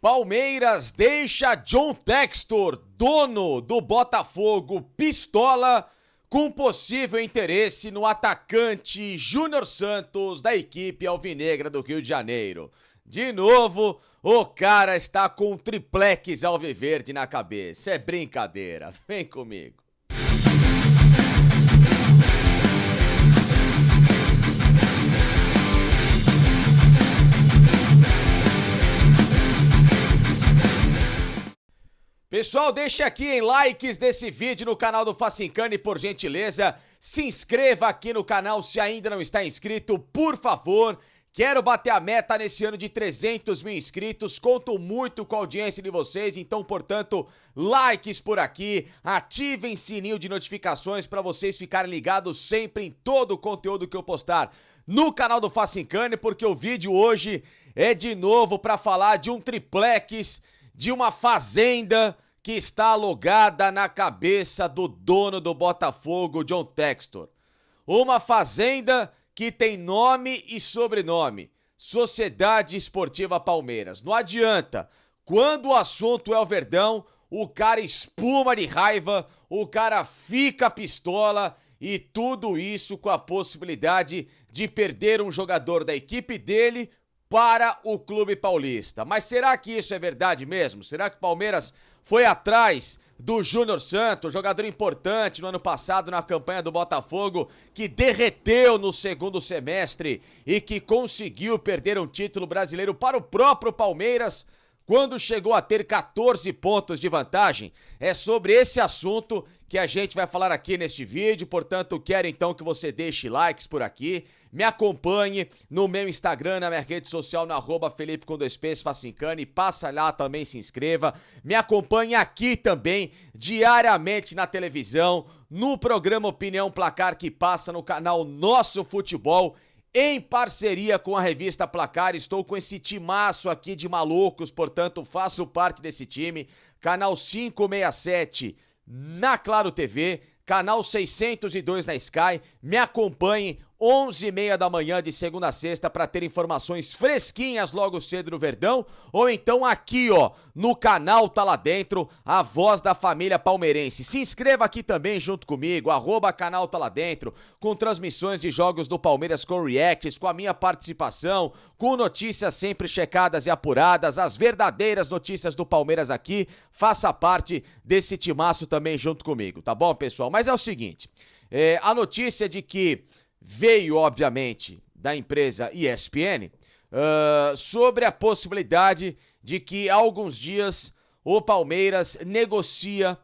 Palmeiras deixa John Textor, dono do Botafogo, pistola, com possível interesse no atacante Júnior Santos da equipe alvinegra do Rio de Janeiro. De novo, o cara está com um triplex alviverde na cabeça. É brincadeira. Vem comigo. Pessoal, deixa aqui em likes desse vídeo no canal do Facincani, por gentileza. Se inscreva aqui no canal se ainda não está inscrito, por favor. Quero bater a meta nesse ano de 300 mil inscritos. Conto muito com a audiência de vocês, então, portanto, likes por aqui. Ativem sininho de notificações para vocês ficarem ligados sempre em todo o conteúdo que eu postar no canal do Facincani, porque o vídeo hoje é de novo para falar de um triplex, de uma fazenda que está alugada na cabeça do dono do Botafogo, John Textor. Uma fazenda que tem nome e sobrenome, Sociedade Esportiva Palmeiras. Não adianta, quando o assunto é o Verdão, o cara espuma de raiva, o cara fica pistola e tudo isso com a possibilidade de perder um jogador da equipe dele para o clube paulista. Mas será que isso é verdade mesmo? Será que o Palmeiras foi atrás do Júnior Santos, jogador importante no ano passado na campanha do Botafogo, que derreteu no segundo semestre e que conseguiu perder um título brasileiro para o próprio Palmeiras quando chegou a ter 14 pontos de vantagem? É sobre esse assunto que a gente vai falar aqui neste vídeo, portanto, quero então que você deixe likes por aqui, me acompanhe no meu Instagram, na minha rede social, no @Felipe_Facincani, passa lá também, se inscreva, me acompanhe aqui também, diariamente na televisão, no programa Opinião Placar que passa no canal Nosso Futebol, em parceria com a revista Placar. Estou com esse timaço aqui de malucos, portanto, faço parte desse time, canal 567 na Claro TV, canal 602 na Sky, me acompanhem 11h30 da manhã de segunda a sexta para ter informações fresquinhas logo cedo no Verdão, ou então aqui, ó, no canal Tá Lá Dentro, a voz da família palmeirense. Se inscreva aqui também junto comigo, @canal Tá Lá Dentro, com transmissões de jogos do Palmeiras com reacts, com a minha participação, com notícias sempre checadas e apuradas, as verdadeiras notícias do Palmeiras aqui. Faça parte desse timaço também junto comigo, tá bom, pessoal? Mas é o seguinte, a notícia de que veio, obviamente, da empresa ESPN, sobre a possibilidade de que há alguns dias o Palmeiras negocia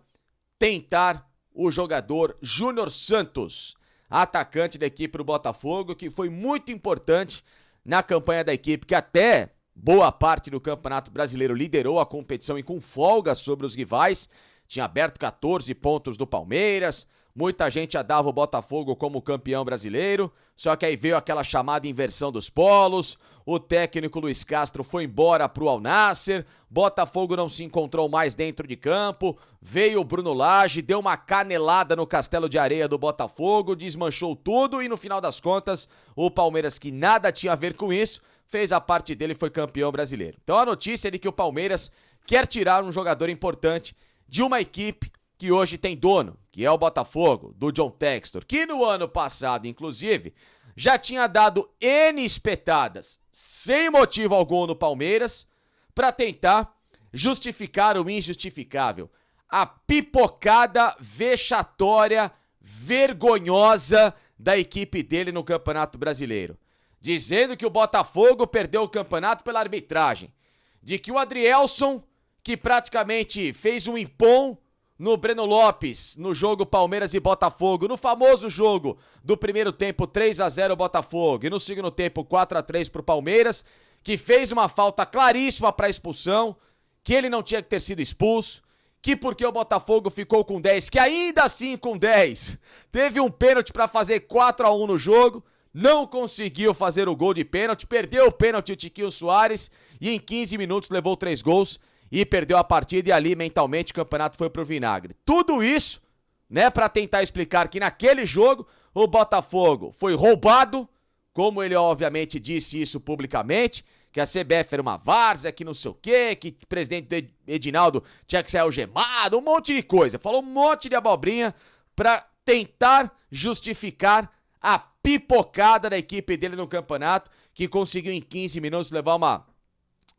tentar o jogador Júnior Santos, atacante da equipe do Botafogo, que foi muito importante na campanha da equipe, que até boa parte do Campeonato Brasileiro liderou a competição e com folga sobre os rivais, tinha aberto 14 pontos do Palmeiras. Muita gente já dava o Botafogo como campeão brasileiro, só que aí veio aquela chamada inversão dos polos, o técnico Luiz Castro foi embora pro Al Nassr, Botafogo não se encontrou mais dentro de campo, veio o Bruno Lage, deu uma canelada no castelo de areia do Botafogo, desmanchou tudo e no final das contas, o Palmeiras, que nada tinha a ver com isso, fez a parte dele e foi campeão brasileiro. Então a notícia é de que o Palmeiras quer tirar um jogador importante de uma equipe que hoje tem dono, que é o Botafogo, do John Textor, que no ano passado, inclusive, já tinha dado N espetadas, sem motivo algum no Palmeiras, para tentar justificar o injustificável. A pipocada vexatória, vergonhosa da equipe dele no Campeonato Brasileiro. Dizendo que o Botafogo perdeu o campeonato pela arbitragem. De que o Adrielson, que praticamente fez um impom no Breno Lopes, no jogo Palmeiras e Botafogo, no famoso jogo do primeiro tempo 3-0 Botafogo e no segundo tempo 4-3 pro Palmeiras, que fez uma falta claríssima para expulsão, que ele não tinha que ter sido expulso, que porque o Botafogo ficou com 10, que ainda assim com 10, teve um pênalti para fazer 4-1 no jogo, não conseguiu fazer o gol de pênalti, perdeu o pênalti o Tiquinho Soares e em 15 minutos levou 3 gols e perdeu a partida, e ali mentalmente o campeonato foi pro vinagre. Tudo isso, né, pra tentar explicar que naquele jogo o Botafogo foi roubado, como ele obviamente disse isso publicamente, que a CBF era uma várzea, que não sei o quê, que o presidente Edinaldo tinha que ser algemado, um monte de coisa. Falou um monte de abobrinha pra tentar justificar a pipocada da equipe dele no campeonato, que conseguiu em 15 minutos levar uma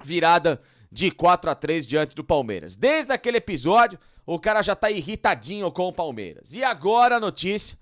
virada de 4-3 diante do Palmeiras. Desde aquele episódio, o cara já tá irritadinho com o Palmeiras. E agora a notícia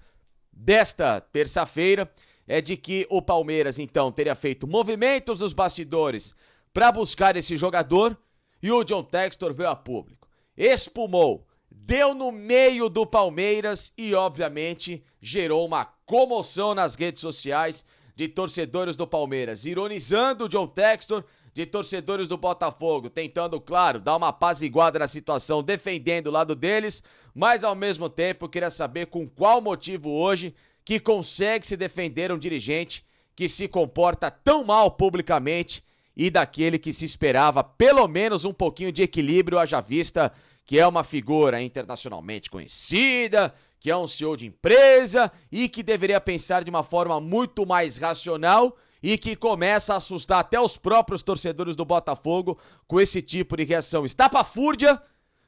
desta terça-feira é de que o Palmeiras, então, teria feito movimentos nos bastidores para buscar esse jogador e o John Textor veio a público. Espumou, deu no meio do Palmeiras e, obviamente, gerou uma comoção nas redes sociais de torcedores do Palmeiras, ironizando o John Textor, de torcedores do Botafogo, tentando, claro, dar uma apaziguada na situação, defendendo o lado deles, mas ao mesmo tempo queria saber com qual motivo hoje que consegue se defender um dirigente que se comporta tão mal publicamente e daquele que se esperava pelo menos um pouquinho de equilíbrio, haja vista que é uma figura internacionalmente conhecida, que é um CEO de empresa e que deveria pensar de uma forma muito mais racional e que começa a assustar até os próprios torcedores do Botafogo com esse tipo de reação estapafúrdia,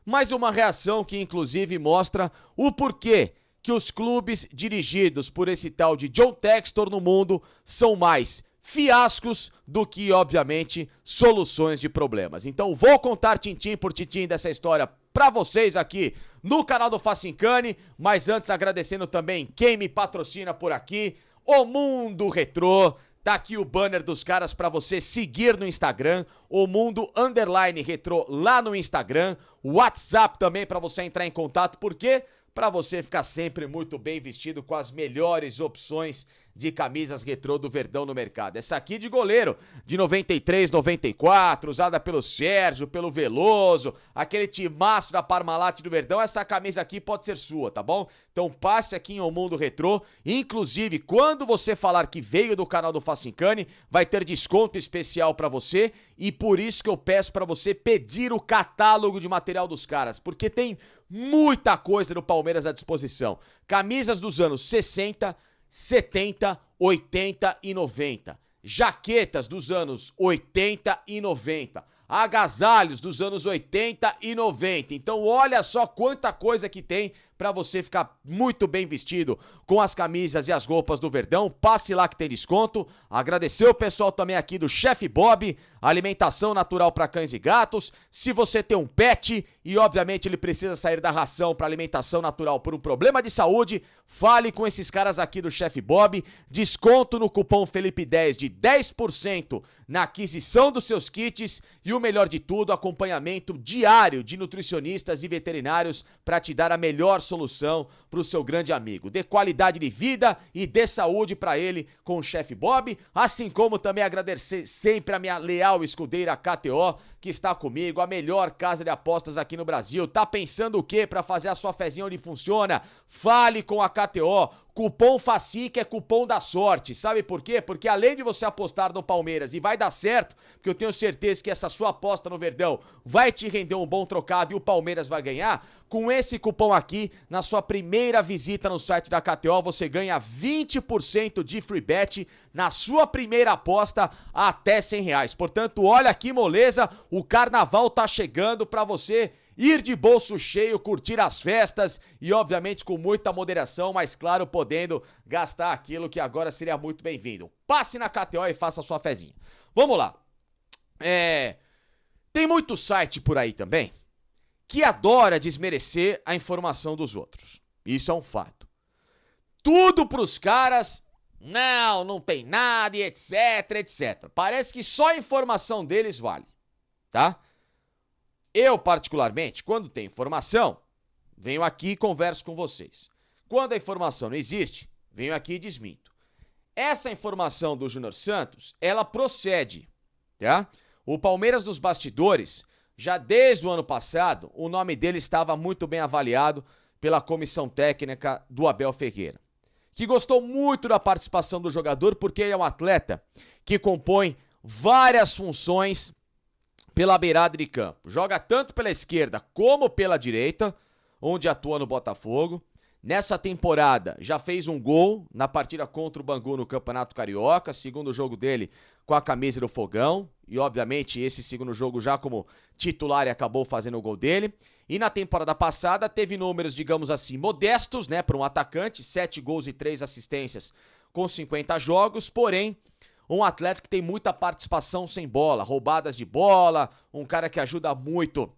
mas uma reação que inclusive mostra o porquê que os clubes dirigidos por esse tal de John Textor no mundo são mais fiascos do que, obviamente, soluções de problemas. Então vou contar tintim por tintim dessa história pra vocês aqui no canal do Facincani, mas antes agradecendo também quem me patrocina por aqui, o Mundo Retrô. Tá aqui o banner dos caras pra você seguir no Instagram, o Mundo _Retrô lá no Instagram, o WhatsApp também pra você entrar em contato, porque para você ficar sempre muito bem vestido com as melhores opções de camisas retrô do Verdão no mercado. Essa aqui de goleiro, de 93, 94, usada pelo Sérgio, pelo Veloso, aquele timaço da Parmalat do Verdão, essa camisa aqui pode ser sua, tá bom? Então passe aqui em O Mundo Retrô, inclusive quando você falar que veio do canal do Facincani, vai ter desconto especial para você e por isso que eu peço para você pedir o catálogo de material dos caras, porque tem muita coisa do Palmeiras à disposição. Camisas dos anos 60, 70, 80 e 90. Jaquetas dos anos 80 e 90. Agasalhos dos anos 80 e 90. Então olha só quanta coisa que tem para você ficar muito bem vestido com as camisas e as roupas do Verdão. Passe lá que tem desconto. Agradecer o pessoal também aqui do Chef Bob, alimentação natural para cães e gatos. Se você tem um pet e obviamente ele precisa sair da ração para alimentação natural por um problema de saúde, fale com esses caras aqui do Chef Bob. Desconto no cupom Felipe10 de 10% na aquisição dos seus kits e o melhor de tudo, acompanhamento diário de nutricionistas e veterinários para te dar a melhor solução para o seu grande amigo. Dê qualidade de vida e dê saúde para ele com o Chef Bob, assim como também agradecer sempre a minha leal escudeira KTO, que está comigo, a melhor casa de apostas aqui no Brasil. Tá pensando o quê para fazer a sua fezinha onde funciona? Fale com a KTO. Cupom FACIC é cupom da sorte, sabe por quê? Porque além de você apostar no Palmeiras e vai dar certo, porque eu tenho certeza que essa sua aposta no Verdão vai te render um bom trocado e o Palmeiras vai ganhar, com esse cupom aqui, na sua primeira visita no site da KTO, você ganha 20% de free bet na sua primeira aposta até R$100. Portanto, olha que moleza, o carnaval tá chegando pra você ir de bolso cheio, curtir as festas e obviamente com muita moderação, mas claro, podendo gastar aquilo que agora seria muito bem-vindo. Passe na KTO e faça a sua fezinha. Vamos lá. Tem muito site por aí também que adora desmerecer a informação dos outros. Isso é um fato. Tudo pros caras, não tem nada e etc, etc. Parece que só a informação deles vale, tá? Eu, particularmente, quando tem informação, venho aqui e converso com vocês. Quando a informação não existe, venho aqui e desminto. Essa informação do Júnior Santos, ela procede, tá? O Palmeiras dos bastidores, já desde o ano passado, o nome dele estava muito bem avaliado pela comissão técnica do Abel Ferreira, que gostou muito da participação do jogador porque ele é um atleta que compõe várias funções pela beirada de campo. Joga tanto pela esquerda como pela direita, onde atua no Botafogo. nessa temporada já fez um gol na partida contra o Bangu no Campeonato Carioca, segundo jogo dele com a camisa do Fogão, e obviamente esse segundo jogo já como titular e acabou fazendo o gol dele. E na temporada passada teve números, digamos assim, modestos, né, para um atacante, 7 gols e 3 assistências com 50 jogos, porém, um atleta que tem muita participação sem bola, roubadas de bola, um cara que ajuda muito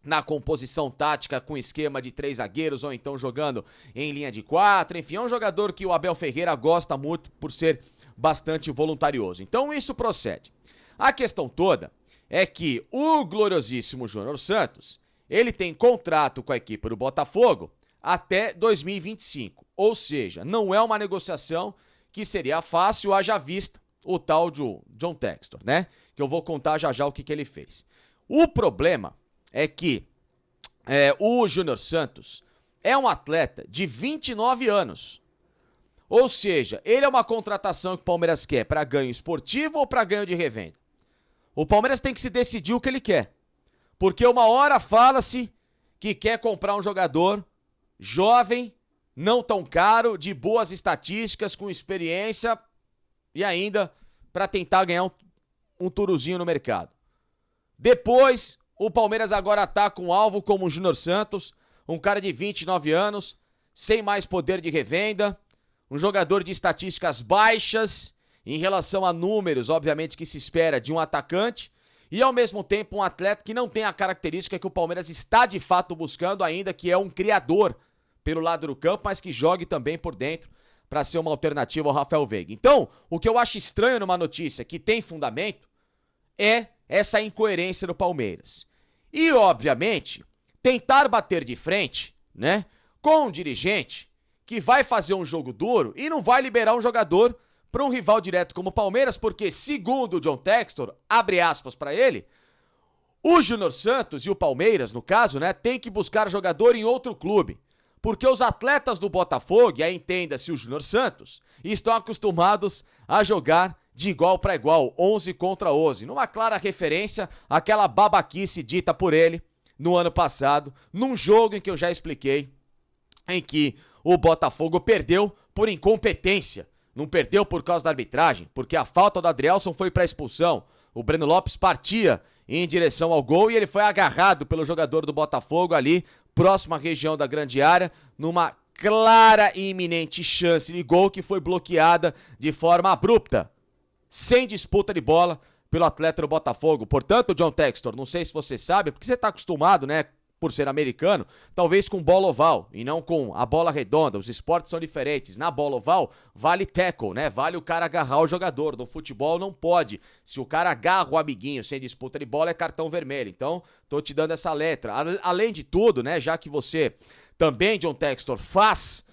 na composição tática com esquema de 3 zagueiros ou então jogando em linha de 4, enfim, é um jogador que o Abel Ferreira gosta muito por ser bastante voluntarioso. Então isso procede. A questão toda é que o gloriosíssimo Júnior Santos, ele tem contrato com a equipe do Botafogo até 2025, ou seja, não é uma negociação que seria fácil, haja vista o tal de John Textor, né? Que eu vou contar já já o que ele fez. O problema é que o Júnior Santos é um atleta de 29 anos. Ou seja, ele é uma contratação que o Palmeiras quer para ganho esportivo ou para ganho de revenda. O Palmeiras tem que se decidir o que ele quer. Porque uma hora fala-se que quer comprar um jogador jovem, não tão caro, de boas estatísticas, com experiência e ainda para tentar ganhar um turuzinho no mercado. Depois, o Palmeiras agora tá com um alvo como o Júnior Santos, um cara de 29 anos, sem mais poder de revenda, um jogador de estatísticas baixas em relação a números, obviamente, que se espera de um atacante, e ao mesmo tempo um atleta que não tem a característica que o Palmeiras está de fato buscando ainda, que é um criador pelo lado do campo, mas que jogue também por dentro para ser uma alternativa ao Rafael Veiga. Então, o que eu acho estranho numa notícia que tem fundamento é essa incoerência do Palmeiras. E, obviamente, tentar bater de frente, né, com um dirigente que vai fazer um jogo duro e não vai liberar um jogador para um rival direto como o Palmeiras, porque, segundo o John Textor, abre aspas para ele, o Júnior Santos e o Palmeiras, no caso, né, tem que buscar jogador em outro clube, porque os atletas do Botafogo, e aí entenda-se o Júnior Santos, estão acostumados a jogar de igual para igual, 11 contra 11, numa clara referência àquela babaquice dita por ele no ano passado, num jogo em que eu já expliquei, em que o Botafogo perdeu por incompetência. Não perdeu por causa da arbitragem, porque a falta do Adrielson foi para expulsão. O Breno Lopes partia em direção ao gol e ele foi agarrado pelo jogador do Botafogo ali, próximo à região da grande área, numa clara e iminente chance de gol que foi bloqueada de forma abrupta, sem disputa de bola, pelo atleta do Botafogo. Portanto, John Textor, não sei se você sabe, porque você está acostumado, né, por ser americano, talvez com bola oval e não com a bola redonda. Os esportes são diferentes. Na bola oval, vale tackle, né? Vale o cara agarrar o jogador. No futebol não pode. Se o cara agarra o amiguinho sem disputa de bola, é cartão vermelho. Então, tô te dando essa letra. Além de tudo, né, já que você também, John Textor, faz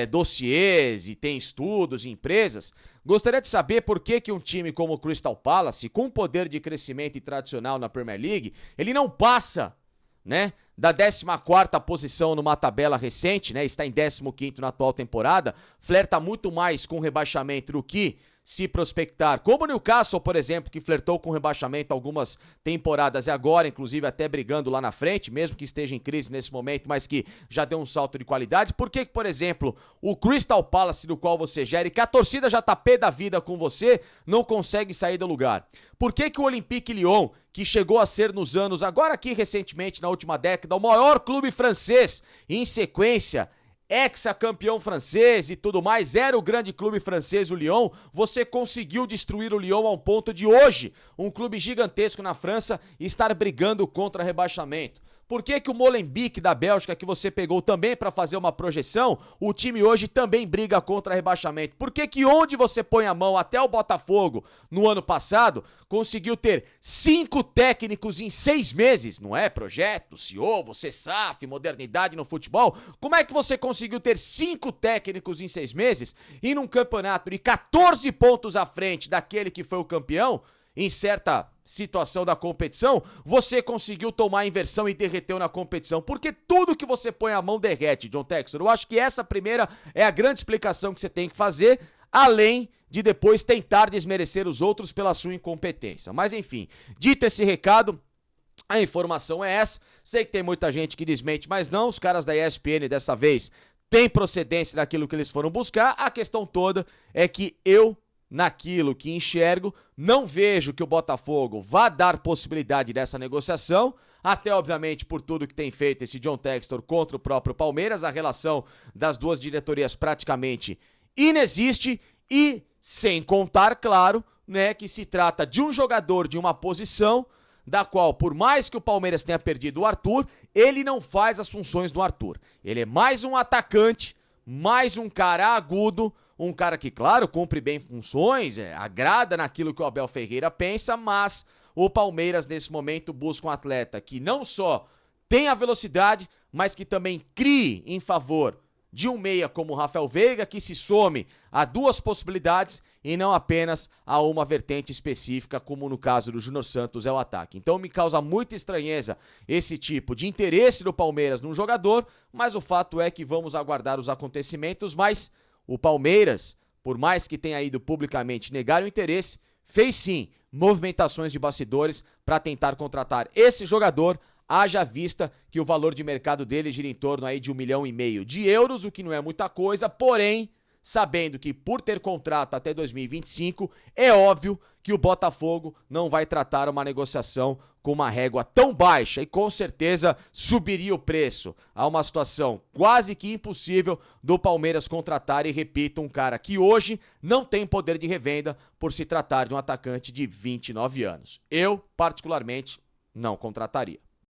dossiês e tem estudos em empresas, gostaria de saber por que um time como o Crystal Palace, com poder de crescimento e tradicional na Premier League, ele não passa, né, da 14ª posição numa tabela recente, né, está em 15º na atual temporada, flerta muito mais com rebaixamento do que se prospectar, como o Newcastle, por exemplo, que flertou com rebaixamento algumas temporadas e agora, inclusive, até brigando lá na frente, mesmo que esteja em crise nesse momento, mas que já deu um salto de qualidade. Por que, por exemplo, o Crystal Palace, do qual você gere, que a torcida já tá pé da vida com você, não consegue sair do lugar? Por que o Olympique Lyon, que chegou a ser nos anos, agora aqui recentemente, na última década, o maior clube francês, em sequência, ex-campeão francês e tudo mais, era o grande clube francês, o Lyon, você conseguiu destruir o Lyon ao ponto de hoje, um clube gigantesco na França, estar brigando contra rebaixamento? Por que o Molenbeek da Bélgica, que você pegou também para fazer uma projeção, o time hoje também briga contra rebaixamento? Por que onde você põe a mão, até o Botafogo, no ano passado, conseguiu ter 5 técnicos em 6 meses? Não é projeto, CEO, você SAF, modernidade no futebol? Como é que você conseguiu ter 5 técnicos em 6 meses e num campeonato de 14 pontos à frente daquele que foi o campeão, em certa situação da competição, você conseguiu tomar a inversão e derreteu na competição? Porque tudo que você põe a mão derrete, John Textor. Eu acho que essa primeira é a grande explicação que você tem que fazer, além de depois tentar desmerecer os outros pela sua incompetência. Mas enfim, dito esse recado, a informação é essa. Sei que tem muita gente que desmente, mas não, os caras da ESPN dessa vez tem procedência naquilo que eles foram buscar. A questão toda é que eu, naquilo que enxergo, não vejo que o Botafogo vá dar possibilidade dessa negociação, até obviamente por tudo que tem feito esse John Textor contra o próprio Palmeiras, a relação das duas diretorias praticamente inexiste e sem contar, claro, né, que se trata de um jogador de uma posição da qual, por mais que o Palmeiras tenha perdido o Arthur, ele não faz as funções do Arthur. Ele é mais um atacante, mais um cara agudo, um cara que, claro, cumpre bem funções, agrada naquilo que o Abel Ferreira pensa, mas o Palmeiras, nesse momento, busca um atleta que não só tem a velocidade, mas que também crie em favor de um meia como o Rafael Veiga, que se some a duas possibilidades e não apenas a uma vertente específica, como no caso do Júnior Santos é o ataque. Então me causa muita estranheza esse tipo de interesse do Palmeiras num jogador, mas o fato é que vamos aguardar os acontecimentos, mas o Palmeiras, por mais que tenha ido publicamente negar o interesse, fez sim movimentações de bastidores para tentar contratar esse jogador, haja vista que o valor de mercado dele gira em torno aí de 1,5 milhão de euros, o que não é muita coisa, porém, sabendo que por ter contrato até 2025, é óbvio que o Botafogo não vai tratar uma negociação com uma régua tão baixa e com certeza subiria o preço a uma situação quase que impossível do Palmeiras contratar, e repito, um cara que hoje não tem poder de revenda por se tratar de um atacante de 29 anos. Eu, particularmente, não contrataria.